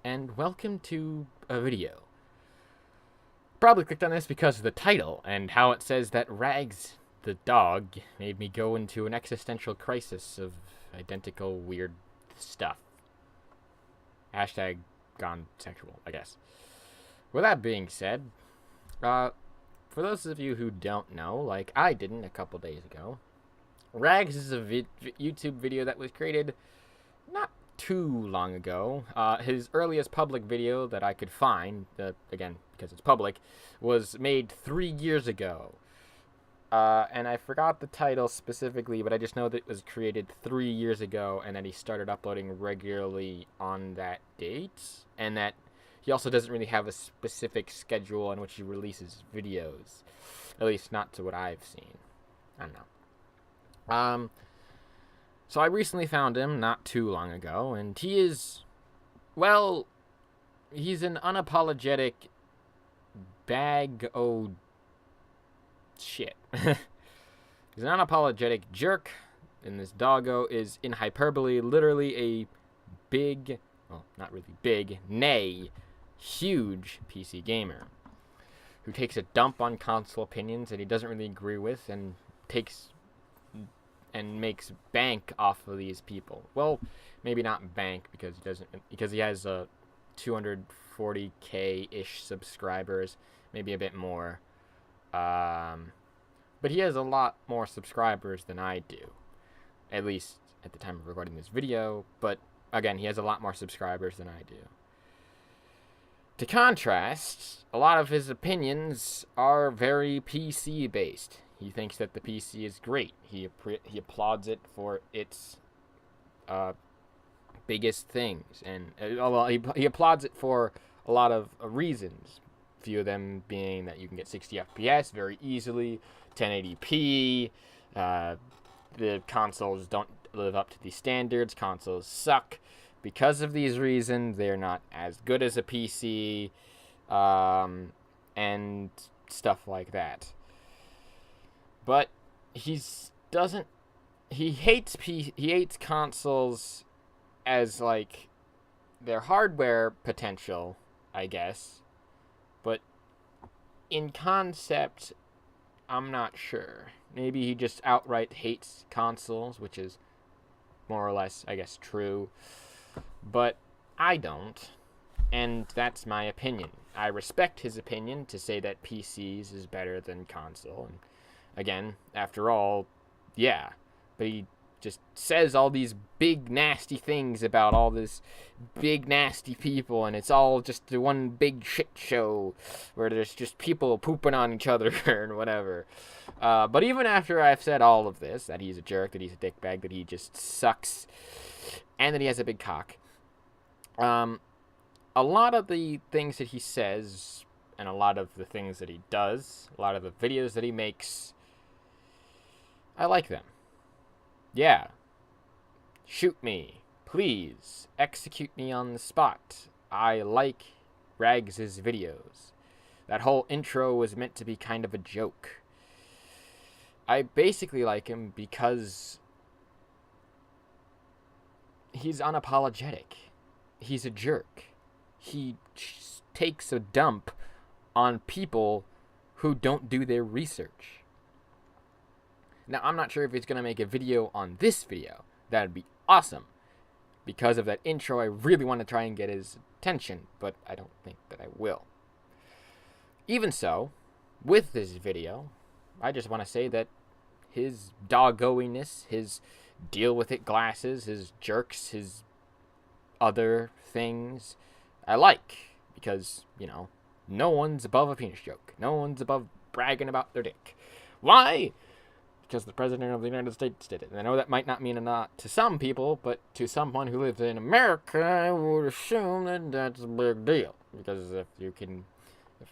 and welcome to a video. Probably clicked on this because of the title and how it says that Rags, the dog, made me go into an existential crisis of identical weird stuff. Hashtag gone sexual, I guess. With that being said, for those of you who don't know, like I didn't a couple days ago, Rags is a YouTube video that was created not too long ago. His earliest public video that I could find, again, because it's public, was made 3 years ago. And I forgot the title specifically, but I just know that it was created 3 years ago, and that he started uploading regularly on that date, and that he also doesn't really have a specific schedule on which he releases videos. At least not to what I've seen. I don't know. So I recently found him not too long ago, and he is, well, he's an unapologetic bag o' shit. He's an unapologetic jerk, and this doggo is, in hyperbole, literally a big, well, not really big, nay, huge PC gamer who takes a dump on console opinions that he doesn't really agree with and makes bank off of these people. Well, maybe not bank because he has 240k-ish subscribers, maybe a bit more. But he has a lot more subscribers than I do, at least at the time of recording this video. But again, he has a lot more subscribers than I do. To contrast, a lot of his opinions are very PC based. He thinks that the PC is great. He applauds it for its biggest things, and he applauds it for a lot of reasons. A few of them being that you can get 60 FPS very easily, 1080p. The consoles don't live up to these standards. Consoles suck. Because of these reasons, they're not as good as a PC, and stuff like that. But he hates consoles as, like, their hardware potential, I guess. But in concept, I'm not sure. Maybe he just outright hates consoles, which is more or less, I guess, true. But I don't, and that's my opinion. I respect his opinion to say that PCs is better than console, and again, after all, yeah, but he just says all these big nasty things about all this big nasty people, and it's all just one big shit show where there's just people pooping on each other and whatever. But even after I've said all of this, that he's a jerk, that he's a dickbag, that he just sucks, and that he has a big cock, a lot of the things that he says, and a lot of the things that he does, a lot of the videos that he makes, I like them. Yeah. Shoot me. Please. Execute me on the spot. I like Rags' videos. That whole intro was meant to be kind of a joke. I basically like him because he's unapologetic. He's a jerk. He takes a dump on people who don't do their research. Now, I'm not sure if he's going to make a video on this video. That'd be awesome. Because of that intro, I really want to try and get his attention, but I don't think that I will. Even so, with this video, I just want to say that his doggoiness, his deal with it glasses, his jerks, his other things, I like. Because, you know, no one's above a penis joke. No one's above bragging about their dick. Why? Because the President of the United States did it. And I know that might not mean a lot to some people, but to someone who lives in America, I would assume that that's a big deal. Because if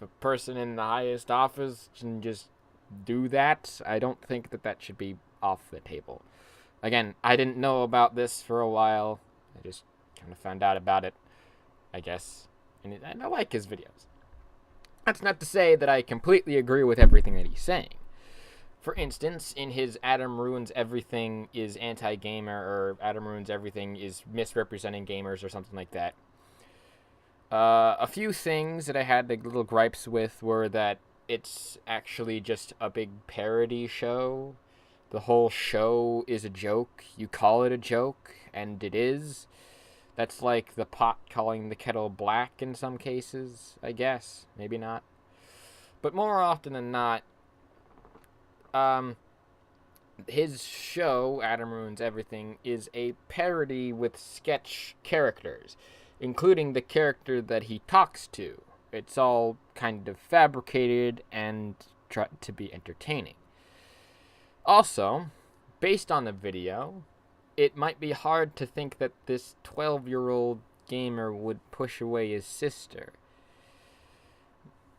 a person in the highest office can just do that, I don't think that that should be off the table. Again, I didn't know about this for a while. I just kind of found out about it, I guess. And I like his videos. That's not to say that I completely agree with everything that he's saying. For instance, in his Adam Ruins Everything is Anti-Gamer, or Adam Ruins Everything is Misrepresenting Gamers, or something like that, A few things that I had the little gripes with were that it's actually just a big parody show. The whole show is a joke. You call it a joke, and it is. That's like the pot calling the kettle black in some cases, I guess. Maybe not. But more often than not, um, his show, Adam Ruins Everything, is a parody with sketch characters, including the character that he talks to. It's all kind of fabricated and tried to be entertaining. Also, based on the video, it might be hard to think that this 12-year-old gamer would push away his sister.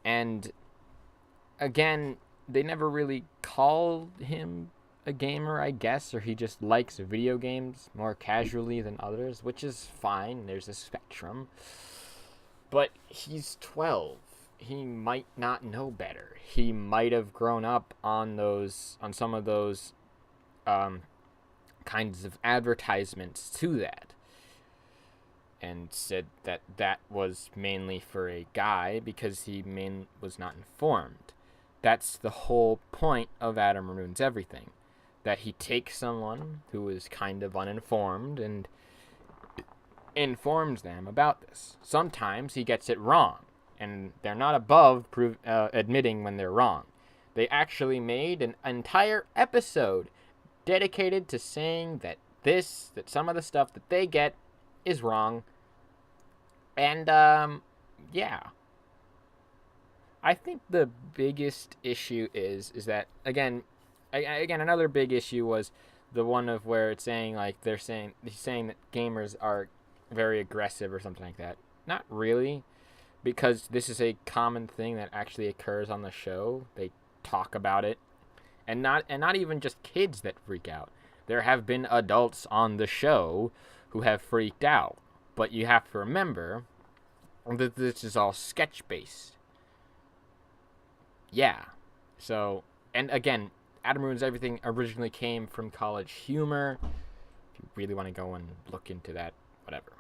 And again, they never really called him a gamer, I guess, or he just likes video games more casually than others, which is fine. There's a spectrum. But he's 12. He might not know better. He might have grown up on some of those kinds of advertisements to that, and said that that was mainly for a guy because he was not informed. That's the whole point of Adam Ruins Everything, that he takes someone who is kind of uninformed and informs them about this. Sometimes he gets it wrong, and they're not above admitting when they're wrong. They actually made an entire episode dedicated to saying that some of the stuff that they get is wrong. And, yeah. I think the biggest issue is that, again, another big issue was the one of where it's saying, like, he's saying that gamers are very aggressive or something like that. Not really, because this is a common thing that actually occurs on the show. They talk about it, and not even just kids that freak out. There have been adults on the show who have freaked out, but you have to remember that this is all sketch based. Yeah. So, and again, Adam Ruins Everything originally came from College Humor. If you really want to go and look into that, whatever.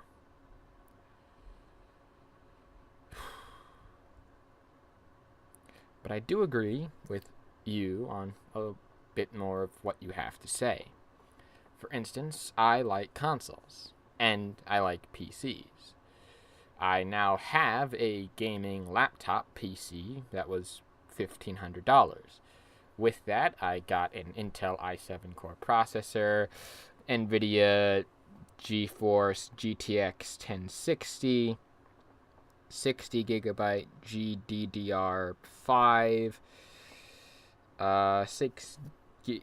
But I do agree with you on a bit more of what you have to say. For instance, I like consoles, and I like PCs. I now have a gaming laptop PC that was $1,500. With that, I got an Intel i7 core processor, NVIDIA GeForce GTX 1060, 60 gigabyte GDDR5,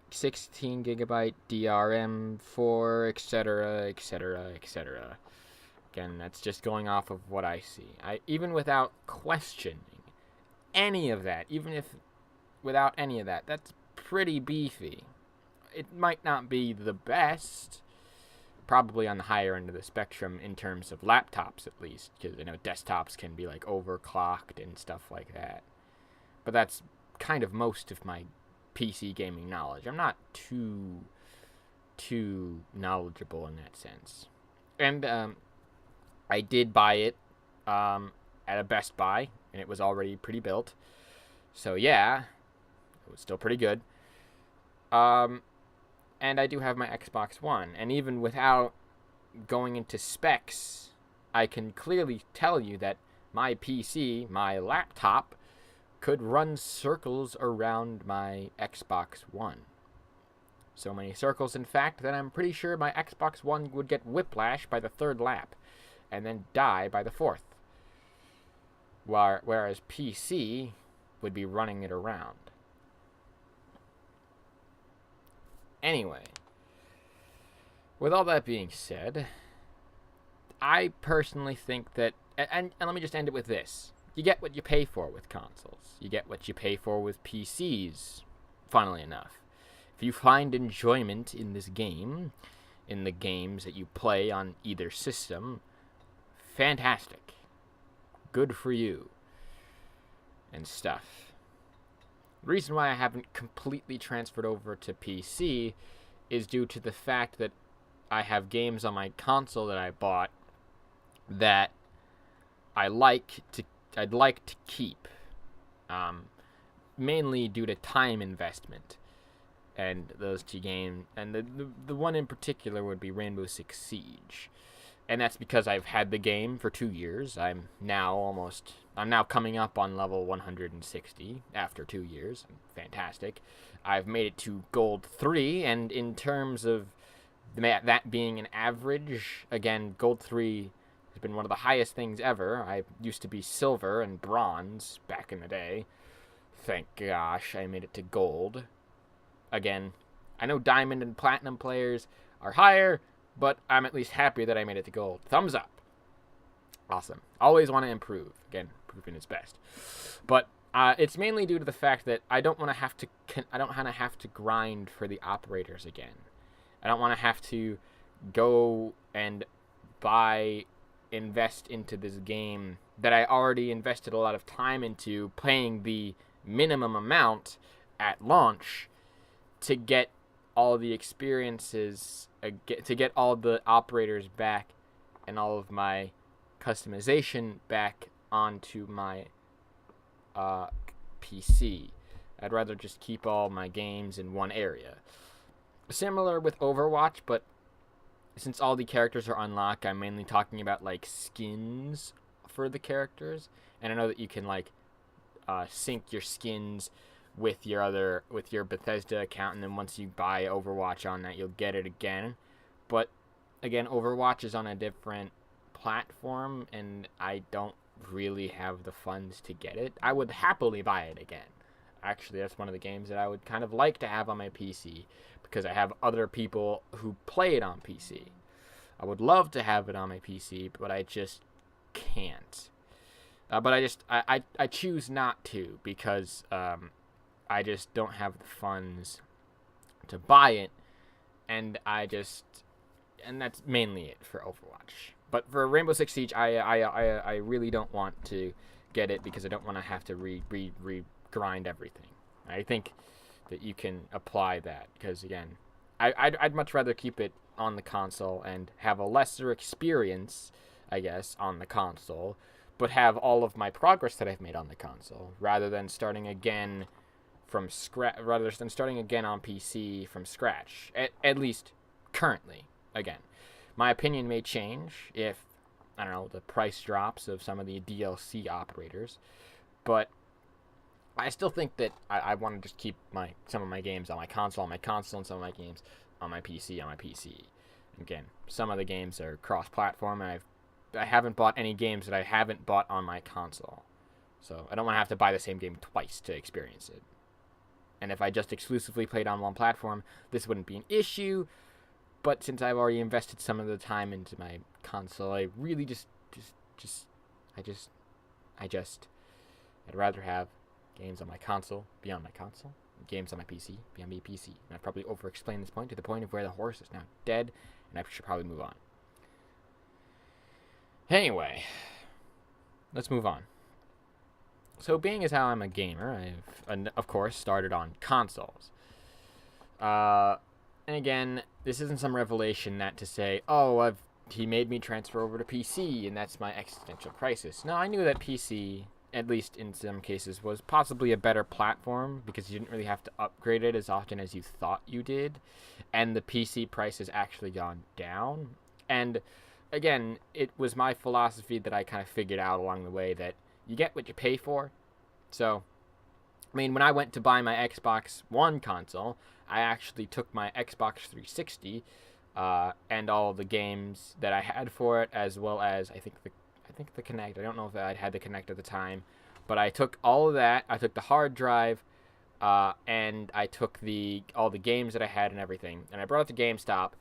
16 gigabyte DRM4, etc., etc., etc. Again, that's just going off of what I see. Even without questioning any of that, that's pretty beefy. It might not be the best, probably on the higher end of the spectrum in terms of laptops at least, because desktops can be like overclocked and stuff like that. But that's kind of most of my PC gaming knowledge. I'm not too knowledgeable in that sense. And I did buy it at a Best Buy, and it was already pretty built. So yeah, it was still pretty good. And I do have my Xbox One, and even without going into specs, I can clearly tell you that my PC, my laptop, could run circles around my Xbox One. So many circles, in fact, that I'm pretty sure my Xbox One would get whiplash by the third lap, and then die by the fourth. Whereas PC would be running it around. Anyway, with all that being said, I personally think that, and let me just end it with this. You get what you pay for with consoles. You get what you pay for with PCs, funnily enough. If you find enjoyment in this game, in the games that you play on either system, fantastic. Good for you. And stuff. The reason why I haven't completely transferred over to PC is due to the fact that I have games on my console that I bought that I'd like to keep, mainly due to time investment. And those two games, and the one in particular would be Rainbow Six Siege. And that's because I've had the game for 2 years. I'm now coming up on level 160 after 2 years. Fantastic. I've made it to Gold 3, and in terms of that being an average, again, Gold 3 has been one of the highest things ever. I used to be Silver and Bronze back in the day. Thank gosh I made it to Gold. Again, I know Diamond and Platinum players are higher, but I'm at least happy that I made it to Gold. Thumbs up. Awesome. Always want to improve. Again, proving is best. But it's mainly due to the fact that I don't want to have to grind for the operators again. I don't want to have to go and invest into this game that I already invested a lot of time into, playing the minimum amount at launch to get all the experiences, to get all the operators back and all of my customization back onto my PC. I'd rather just keep all my games in one area. Similar with Overwatch, but since all the characters are unlocked, I'm mainly talking about like skins for the characters. And I know that you can like sync your skins with your Bethesda account, and then once you buy Overwatch on that, you'll get it again. But again, Overwatch is on a different platform, and I don't really have the funds to get it. I would happily buy it again. Actually, that's one of the games that I would kind of like to have on my PC, because I have other people who play it on PC. I would love to have it on my PC, but I just can't. But I choose not to, because I just don't have the funds to buy it, and that's mainly it for Overwatch. But for Rainbow Six Siege, I really don't want to get it, because I don't want to have to grind everything. I think that you can apply that, because again, I'd much rather keep it on the console and have a lesser experience, I guess, on the console, but have all of my progress that I've made on the console, rather than starting again on PC from scratch. At least currently. Again, my opinion may change if, I don't know, the price drops of some of the DLC operators, but I still think that I want to just keep some of my games on my console, and some of my games on my PC. Again, some of the games are cross-platform, and I haven't bought any games that I haven't bought on my console. So I don't want to have to buy the same game twice to experience it. And if I just exclusively played on one platform, this wouldn't be an issue. But since I've already invested some of the time into my console, I really I'd rather have games on my console be on my console, games on my PC be on my PC. And I've probably over-explained this point to the point of where the horse is now dead, and I should probably move on. Anyway, let's move on. So, being as how I'm a gamer, I've, of course, started on consoles. And again, this isn't some revelation that to say, oh, he made me transfer over to PC, and that's my existential crisis. No, I knew that PC, at least in some cases, was possibly a better platform, because you didn't really have to upgrade it as often as you thought you did, and the PC price has actually gone down. And again, it was my philosophy that I kind of figured out along the way that you get what you pay for. So, I mean, when I went to buy my Xbox One console, I actually took my Xbox 360 and all the games that I had for it, as well as I think the Kinect. I don't know if I had the Kinect at the time, but I took all of that. I took the hard drive, and I took all the games that I had and everything, and I brought it to GameStop,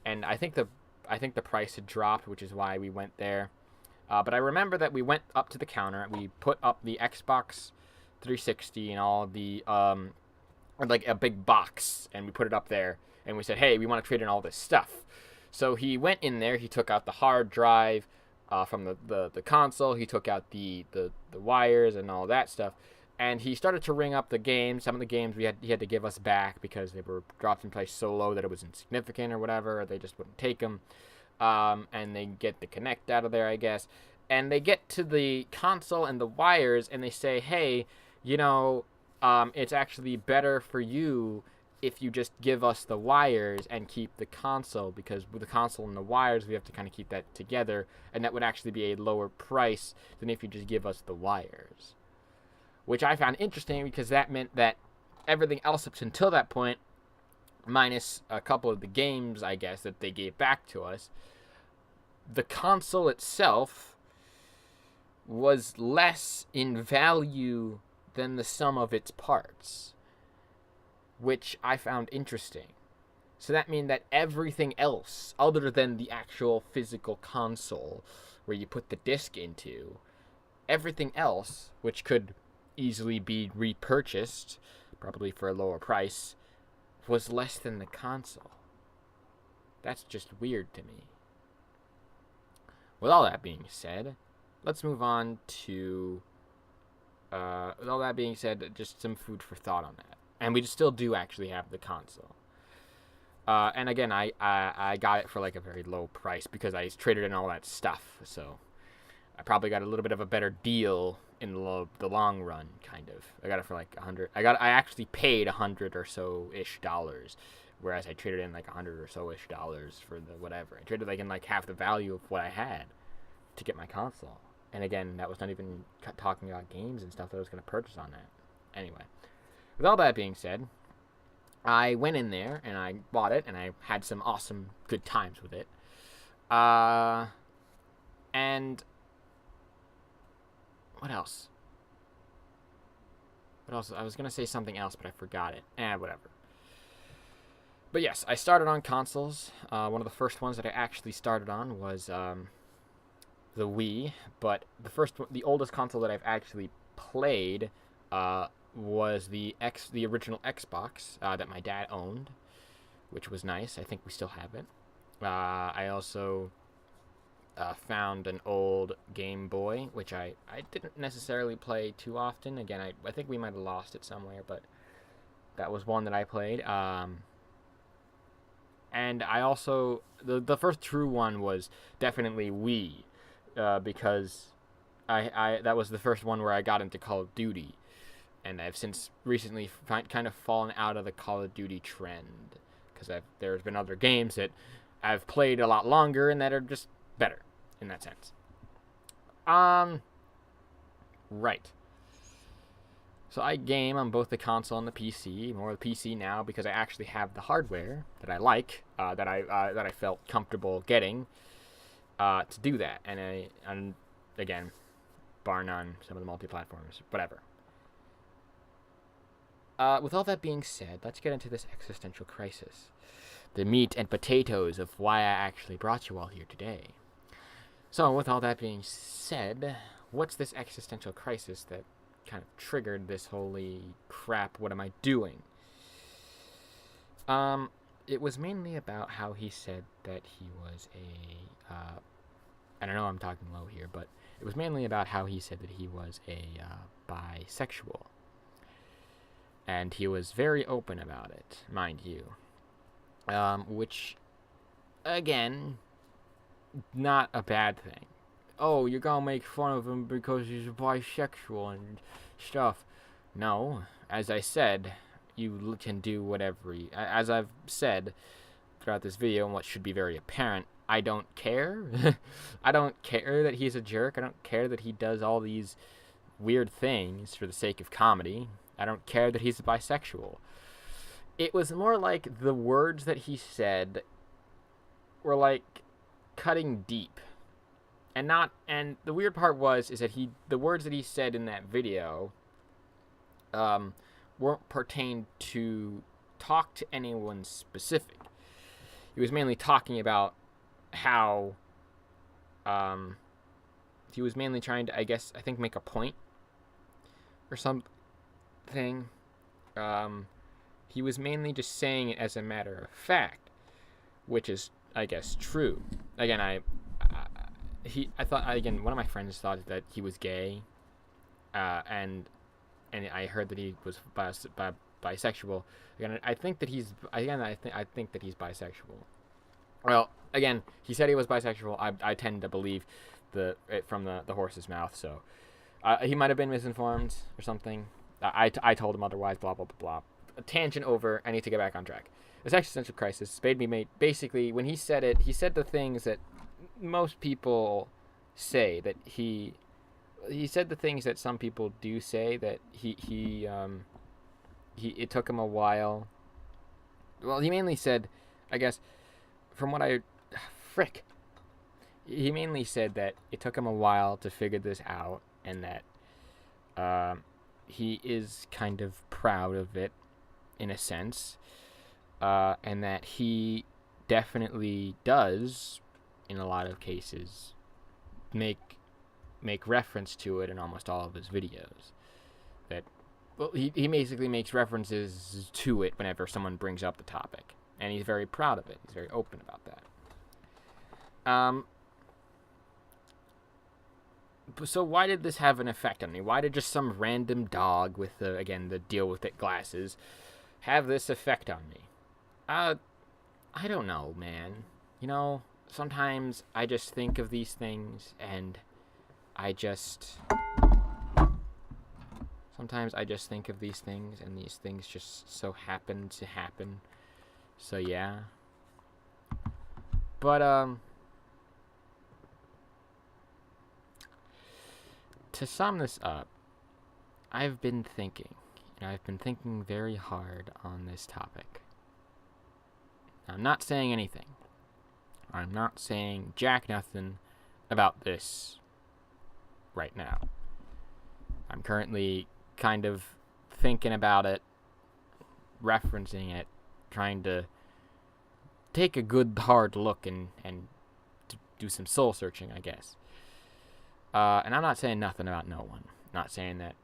and I think the price had dropped, which is why we went there. But I remember that we went up to the counter, we put up the Xbox 360 and all the, like a big box, and we put it up there, and we said, hey, we want to trade in all this stuff. So he went in there, he took out the hard drive from the console, he took out the wires and all that stuff, and he started to ring up the games. Some of the games he had to give us back because they were dropped in price so low that it was insignificant or whatever, or they just wouldn't take them. And they get the Kinect out of there, I guess. And they get to the console and the wires, and they say, hey, it's actually better for you if you just give us the wires and keep the console, because with the console and the wires, we have to kind of keep that together, and that would actually be a lower price than if you just give us the wires. Which I found interesting, because that meant that everything else up until that point, minus a couple of the games, I guess, that they gave back to us, the console itself was less in value than the sum of its parts, which I found interesting. So that means that everything else, other than the actual physical console where you put the disc into, everything else, which could easily be repurchased, probably for a lower price, was less than the console. That's just weird to me. With all that being said, let's move on to, with all that being said, just some food for thought on that. And we still do actually have the console. And again, I got it for like a very low price because I traded in all that stuff. So I probably got a little bit of a better deal in the long run, kind of. I got it for like $100. I actually paid $100 or so-ish dollars, whereas I traded in like $100 or so-ish dollars for the whatever. I traded like in like half the value of what I had to get my console. And again, that was not even talking about games and stuff that I was going to purchase on that. Anyway, with all that being said, I went in there and I bought it and I had some awesome good times with it. And what else? What else? I was going to say something else, but I forgot it. Whatever. But yes, I started on consoles. One of the first ones that I actually started on was the Wii, but the oldest console that I've actually played was the original Xbox that my dad owned, which was nice. I think we still have it. I also found an old Game Boy, which I didn't necessarily play too often. Again, I think we might have lost it somewhere, but that was one that I played. And I also, the first true one was definitely Wii, because that was the first one where I got into Call of Duty. And I've since recently kind of fallen out of the Call of Duty trend, because there's been other games that I've played a lot longer and that are just better in that sense. Right. So I game on both the console and the PC, more the PC now because I actually have the hardware that I like, that I felt comfortable getting to do that. And again, bar none, some of the multi-platforms, whatever. With all that being said, let's get into this existential crisis. The meat and potatoes of why I actually brought you all here today. So, with all that being said, what's this existential crisis that kind of triggered this holy crap, what am I doing? It was mainly about how he said that he was I don't know, I'm talking low here, but it was mainly about how he said that he was a bisexual. And he was very open about it, mind you. Which, again, not a bad thing. Oh, you're gonna make fun of him because he's bisexual and stuff. No, as I said, you can do whatever as I've said throughout this video, and what should be very apparent, I don't care. I don't care that he's a jerk. I don't care that he does all these weird things for the sake of comedy. I don't care that he's a bisexual. It was more like the words that he said were like cutting deep. And the weird part is that the words that he said in that video weren't pertained to talk to anyone specific. He was mainly talking about how he was mainly trying to, I think, make a point or something. He was mainly just saying it as a matter of fact, which is, I guess, true. Again, I thought, again, one of my friends thought that he was gay, and I heard that he was bisexual. Again, I think that he's bisexual. Well, again, he said he was bisexual. I tend to believe from the horse's mouth. So he might have been misinformed or something. I told him otherwise. Blah blah blah blah. A tangent over. I need to get back on track. This existential crisis made me basically when he said it. He said the things that most people say that he said the things that some people do say that he it took him a while. Well, he mainly said, I guess, from what he mainly said that it took him a while to figure this out, and that he is kind of proud of it, in a sense, and that he definitely does, in a lot of cases, make reference to it in almost all of his videos. That, well, he basically makes references to it whenever someone brings up the topic, and he's very proud of it. He's very open about that. So why did this have an effect on me? Why did just some random dog with the deal with it glasses have this effect on me? I don't know, man. You know, sometimes I just think of these things and sometimes I just think of these things and these things just so happen to happen. So yeah. But to sum this up, I've been thinking very hard on this topic. I'm not saying anything. I'm not saying jack nothing about this right now. I'm currently kind of thinking about it, referencing it, trying to take a good hard look and do some soul searching, I guess. And I'm not saying nothing about no one. I'm not saying that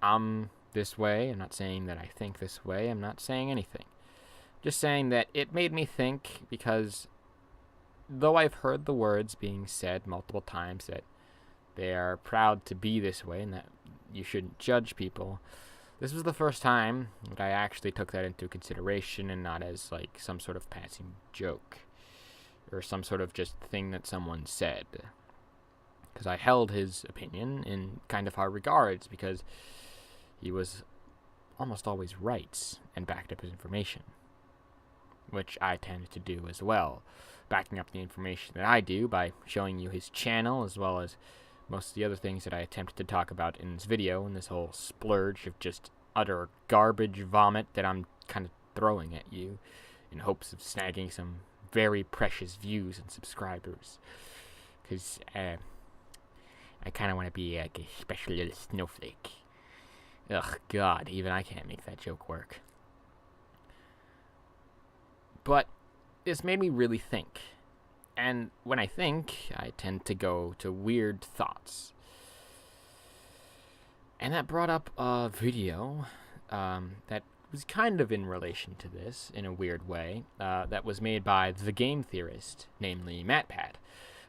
I'm this way. I'm not saying that I think this way. I'm not saying anything. Just saying that it made me think, because though I've heard the words being said multiple times that they are proud to be this way and that you shouldn't judge people, this was the first time that I actually took that into consideration and not as like some sort of passing joke or some sort of just thing that someone said. Because I held his opinion in kind of high regards, because he was almost always right and backed up his information, which I tend to do as well, backing up the information that I do by showing you his channel, as well as most of the other things that I attempted to talk about in this video, in this whole splurge of just utter garbage vomit that I'm kind of throwing at you in hopes of snagging some very precious views and subscribers. Because I kind of want to be like a special little snowflake. Ugh, God, even I can't make that joke work. But this made me really think. And when I think, I tend to go to weird thoughts. And that brought up a video that was kind of in relation to this, in a weird way, that was made by the game theorist, namely MatPat.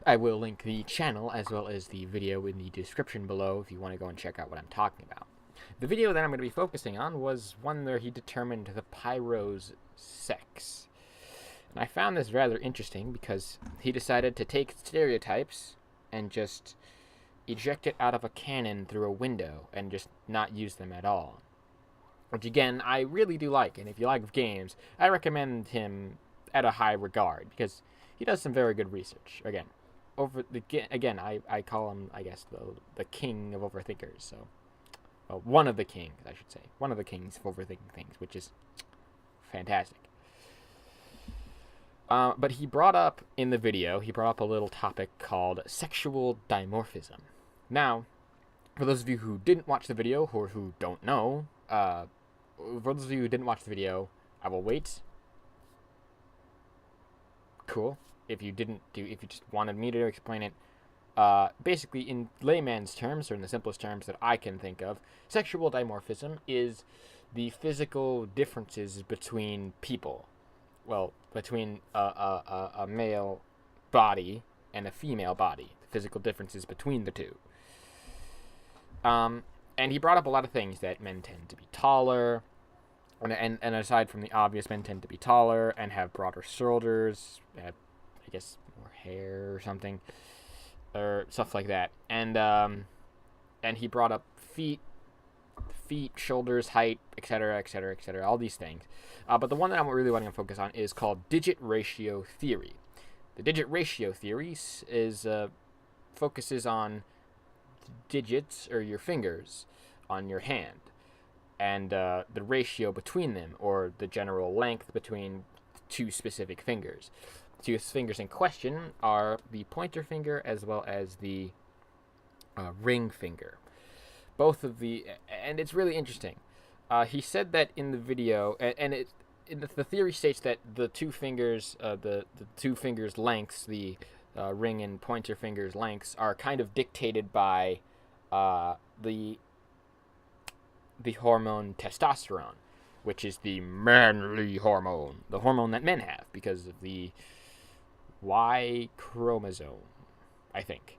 I will link the channel as well as the video in the description below if you want to go and check out what I'm talking about. The video that I'm going to be focusing on was one where he determined the pyro's sex. And I found this rather interesting because he decided to take stereotypes and just eject it out of a cannon through a window and just not use them at all. Which again, I really do like, and if you like games, I recommend him at a high regard because he does some very good research. Again, I call him, I guess, the king of overthinkers. So, well, one of the kings, I should say. One of the kings of overthinking things, which is fantastic. But he brought up in the video, a little topic called sexual dimorphism. Now, for those of you who didn't watch the video or who don't know, I will wait. Cool. If you just wanted me to explain it, basically in layman's terms, or in the simplest terms that I can think of, sexual dimorphism is the physical differences between people. Well, between a male body and a female body, the physical differences between the two. And he brought up a lot of things, that men tend to be taller, and aside from the obvious, men tend to be taller and have broader shoulders, have, I guess, more hair or something. or stuff like that. And he brought up feet, shoulders, height, etc., etc., etc., all these things. But the one that I'm really wanting to focus on is called digit ratio theory. The digit ratio theory focuses on digits, or your fingers, on your hand, and the ratio between them, or the general length between two specific fingers. The two fingers in question are the pointer finger as well as the ring finger. Both of and it's really interesting. He said that in the video, the theory states that the two fingers, the two fingers' lengths, the ring and pointer fingers' lengths, are kind of dictated by the hormone testosterone, which is the manly hormone, the hormone that men have because of the Y chromosome, I think.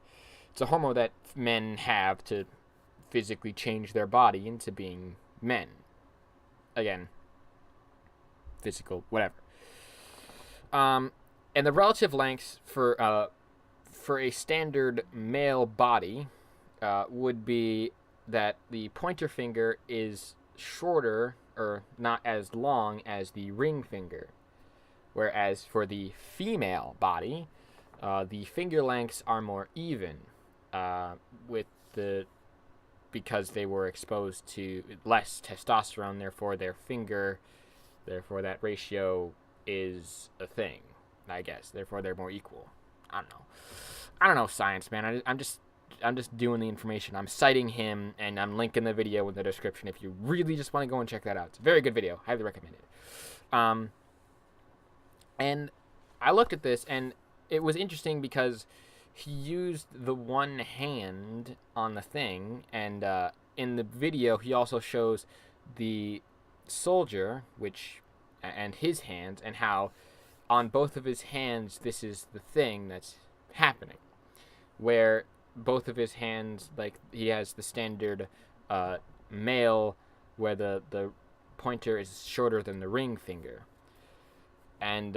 It's a hormone that men have to physically change their body into being men. Again, physical, whatever. And the relative lengths for a standard male body would be that the pointer finger is shorter, or not as long, as the ring finger. Whereas for the female body, the finger lengths are more even, because they were exposed to less testosterone, therefore that ratio is a thing, I guess. Therefore they're more equal. I don't know science, man. I'm just doing the information. I'm citing him, and I'm linking the video in the description if you really just want to go and check that out. It's a very good video. Highly recommend it. And I looked at this, and it was interesting because he used the one hand on the thing, and in the video he also shows the soldier, and his hands, and how on both of his hands this is the thing that's happening, where both of his hands, like, he has the standard male, where the pointer is shorter than the ring finger. And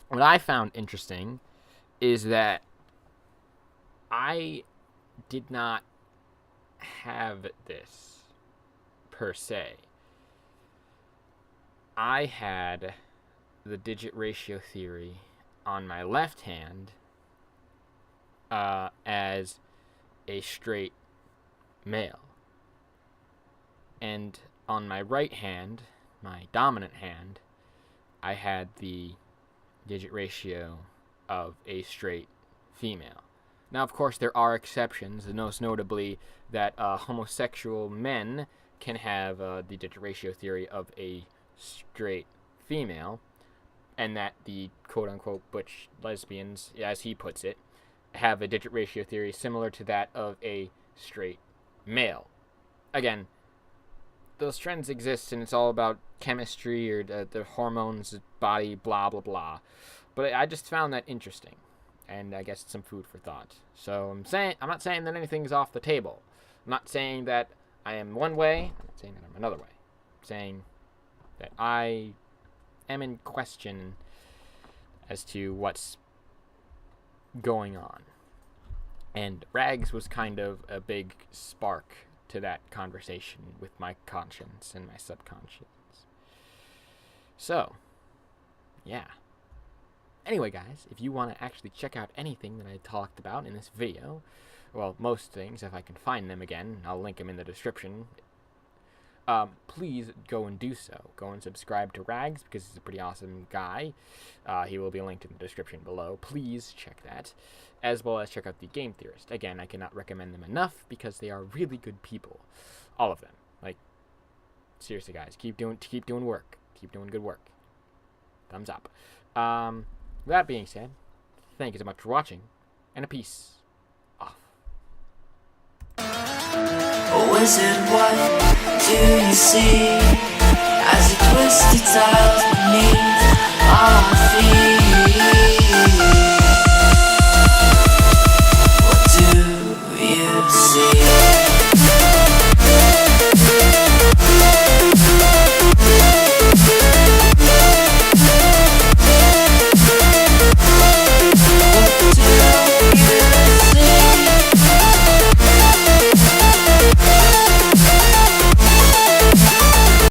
what I found interesting is that I did not have this per se. I had the digit ratio theory on my left hand as a straight male. And on my right hand, my dominant hand, I had the digit ratio of a straight female. Now, of course, there are exceptions, most notably that homosexual men can have the digit ratio theory of a straight female, and that the quote-unquote butch lesbians, as he puts it, have a digit ratio theory similar to that of a straight male. Again, those trends exist, and it's all about chemistry or the hormones, body, blah, blah, blah. But I just found that interesting, and I guess it's some food for thought. So I'm not saying that anything's off the table. I'm not saying that I am one way. I'm not saying that I'm another way. I'm saying that I am in question as to what's going on. And Rags was kind of a big spark to that conversation with my conscience and my subconscious. So, yeah. Anyway, guys, if you want to actually check out anything that I talked about in this video, well, most things, if I can find them again, I'll link them in the description. Please go and do so. Go and subscribe to Rags, because he's a pretty awesome guy. He will be linked in the description below. Please check that, as well as check out the Game Theorist. Again, I cannot recommend them enough, because they are really good people. All of them. Like, seriously, guys, keep doing work. Keep doing good work. Thumbs up. With that being said, thank you so much for watching, and a peace off. Wizard, what do you see as you twist your tiles beneath?